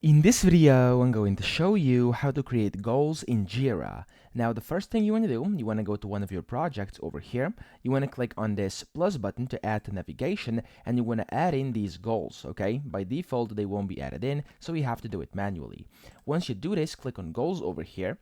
In this video, I'm going to show you how to create goals in Jira. Now, the first thing you want to do, you want to go to one of your projects over here. You want to click on this plus button to add to navigation, and you want to add in these goals, okay? By default, they won't be added in, so you have to do it manually. Once you do this, click on goals over here.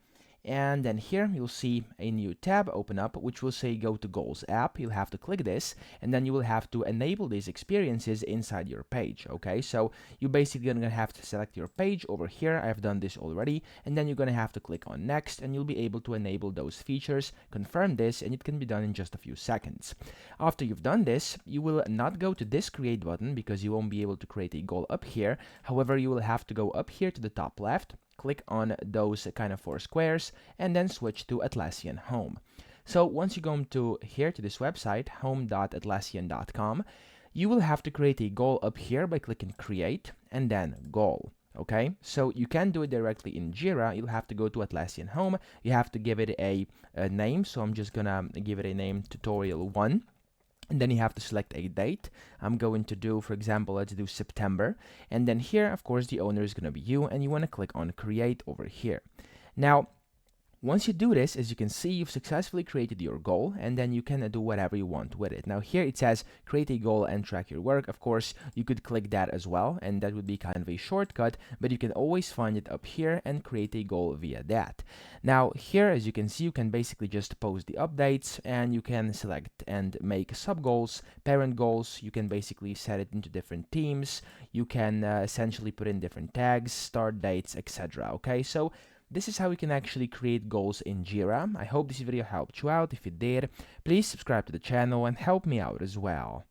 And then here you'll see a new tab open up, which will say go to goals app. You'll have to click this, and then you will have to enable these experiences inside your page. Okay, so you're basically gonna have to select your page over here. I've done this already, and then you're gonna have to click on next, and you'll be able to enable those features, confirm this, and it can be done in just a few seconds. After you've done this, you will not go to this create button because you won't be able to create a goal up here. However, you will have to go up here to the top left, click on those kind of four squares, and then switch to Atlassian Home. So once you go to here to this website, home.atlassian.com, you will have to create a goal up here by clicking create and then goal. Okay, so you can do it directly in Jira. You'll have to go to Atlassian Home. You have to give it a name. So I'm just gonna give it a name, tutorial 1. And then you have to select a date. I'm going to do, for example, let's do September. And then here, of course, the owner is going to be you, and you want to click on create over here. Now, once you do this, as you can see, you've successfully created your goal, and then you can do whatever you want with it. Now here it says create a goal and track your work. Of course, you could click that as well, and that would be kind of a shortcut, but you can always find it up here and create a goal via that. Now here, as you can see, you can basically just post the updates, and you can select and make sub goals, parent goals. You can basically set it into different teams. You can essentially put in different tags, start dates, etc. Okay, so this is how we can actually create goals in Jira. I hope this video helped you out. If it did, please subscribe to the channel and help me out as well.